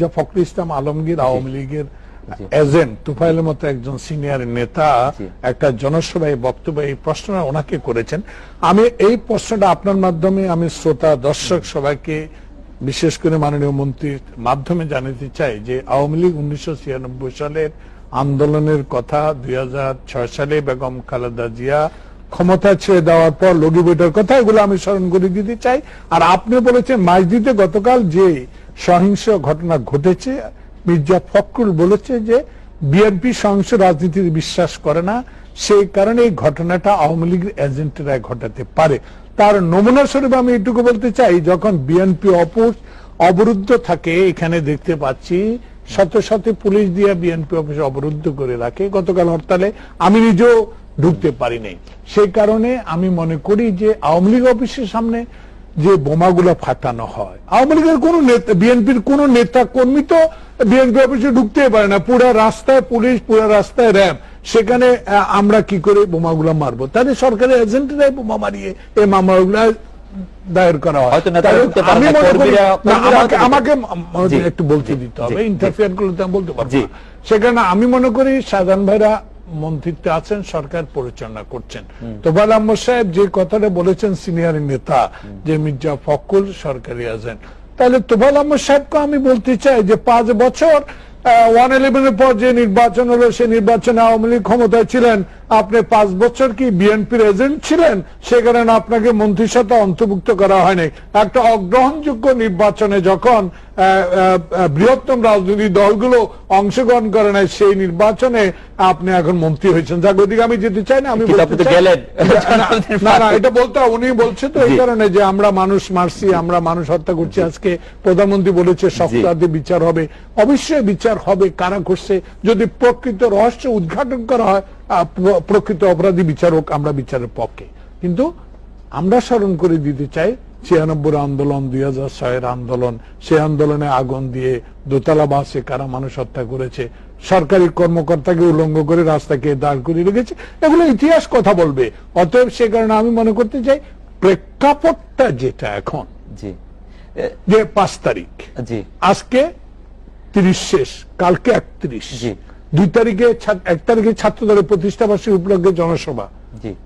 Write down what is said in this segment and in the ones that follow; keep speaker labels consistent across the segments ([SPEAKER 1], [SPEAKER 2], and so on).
[SPEAKER 1] মির্জা ফখরুল ইসলাম আলমগীর আওয়ামী লীগের এজেন্ট, তুফাইলের মতো একজন সিনিয়র নেতা একটা জনসভায় বক্তব্য এই প্রশ্নটা ওনাকে করেছেন। আমি এই প্রশ্নটা আপনার মাধ্যমে আমি শ্রোতা দর্শক সবাইকে বিশেষ করে মাননীয় মন্ত্রীর মাধ্যমে জানাতে চাই যে আওয়ামী লীগ 1996 সালের আন্দোলনের কথা, 2006 সালে বেগম খালেদা জিয়া ক্ষমতা ছেড়ে দেওয়ার পর লগি বৈঠকের কথা, এগুলো আমি স্মরণ করে দিতে চাই। আর আপনি বলেছেন মাইজদিতে গতকাল যে সহিংস ঘটনা ঘটেছে, মির্জা ফখরুল বলেছে যে বিএনপি সহিংস রাজনীতিতে বিশ্বাস করে না, সেই কারণে এই ঘটনাটা আওয়ামী লীগের এজেন্টরা ঘটাতে পারে। তার নমুনা স্বরূপ আমি এটুকু বলতে চাই, যখন বিএনপি অবরুদ্ধ থাকে, এখানে দেখতে পাচ্ছি শত শত পুলিশ দিয়ে বিএনপি অফিস অবরুদ্ধ করে রাখে। গতকাল হরতালে আমি নিজেও ঢুকতে পারি নাই। সেই কারণে আমি মনে করি যে আওয়ামী লীগ অফিসের সামনে যে বোমাগুলো ফাটানো হয়, আওয়ামী লীগের কোন নেতা, বিএনপির কোন নেতা কর্মী তো বিএনপি অফিসে ঢুকতেই পারে না, পুরো রাস্তায় পুলিশ, পুরো রাস্তায় র্যাব, সেখানে আমরা কি করে বোমাগুলো মারবো? তাহলে সরকারি এজেন্টরাই বোমা মারিয়ে এই মামলাগুলো দায়ের করা হয়। আমি মনে করি আমাকে একটু বলতে দিতে হবে, ইন্টারফেয়ার করলে তো আমি বলতে পারবো। সেখানে আমি মনে করি শাহজাহান ভাইরা মন্ত্রিত্বে আছেন, সরকার পরিচালনা করছেন। তোফায়েল আহমদ সাহেব যে কথাটা বলেছেন, সিনিয়র নেতা, যে মির্জা ফখরুল সরকারি এজেন্ট, তাহলে তোফায়েল আহমদ সাহেবকে আমি বলতে চাই যে 5 বছর 111 পর যে নির্বাচন হলো, সেই নির্বাচনে আওয়ামী লীগ ক্ষমতায় ছিলেন, আপনি 5 বছর কি বিএনপির এজেন্ট ছিলেন? সে কারণে আপনাকে মন্ত্রীর সাথে অন্তর্ভুক্ত করা হয়নি। একটা অগ্রহণযোগ্য নির্বাচনে যখন বৃহত্তম রাজনৈতিক দলগুলো অংশগ্রহণ করে নাই, সেই নির্বাচনে আপনি এখন মন্ত্রী হয়েছেন। জাগতিক আমি যেতে চাই না, আমি না এটা বলতে, উনি বলছে তো এই কারণে যে আমরা মানুষ মারছি, আমরা মানুষ হত্যা করছি। আজকে প্রধানমন্ত্রী বলেছে সপ্তাহে বিচার হবে। অবশ্যই বিচার হবে, কারা করছে, যদি প্রকৃত রহস্য উদ্ঘাটন করা হয়, প্রকৃত অপরাধী বিচার হোক, আমরা বিচারের পক্ষে। কিন্তু আমরা স্মরণ করে দিতে চাই 96 আন্দোলন, 2006 আন্দোলন, সেই আন্দোলনে আগুন দিয়ে দোতলা বাসে কারা মানুষ হত্যা করেছে, সরকারি কর্মকর্তাকে উল্লঙ্ঘ করে রাস্তাকে দাঁড় করিয়ে রেখেছে, এগুলো ইতিহাস কথা বলবে। অতএব সে কারণে আমি মনে করতে চাই প্রেক্ষাপটটা যেটা এখন, যে 5 তারিখ, আজকে 30 শেষ, কালকে 31, 2 তারিখে 1 তারিখে ছাত্রদলের প্রতিষ্ঠা বার্ষিকী উপলক্ষে জনসভা,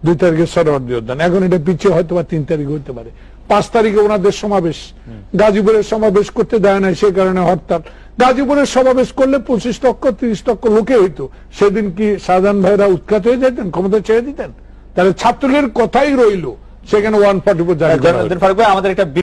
[SPEAKER 1] 2 তারিখে সরোয়ার্দী উদ্যান, এখন এটা পিছিয়ে হয়তো বা 3 তারিখে হতে পারে। 5 তারিখে ওনাদের সমাবেশ, গাজীপুরের সমাবেশ করতে দেয় না, সেই কারণে হরতাল। গাজীপুরের সমাবেশ করলে 25 লক্ষ 30 লক্ষ লোকে হইতো, সেদিন কি শাহজাহান ভাইরা উৎখাত হয়ে যেতেন, ক্ষমতা ছেড়ে দিতেন? তাহলে ছাত্রলীগের কথাই রইল, সেখানে 144 জারি করা হলো।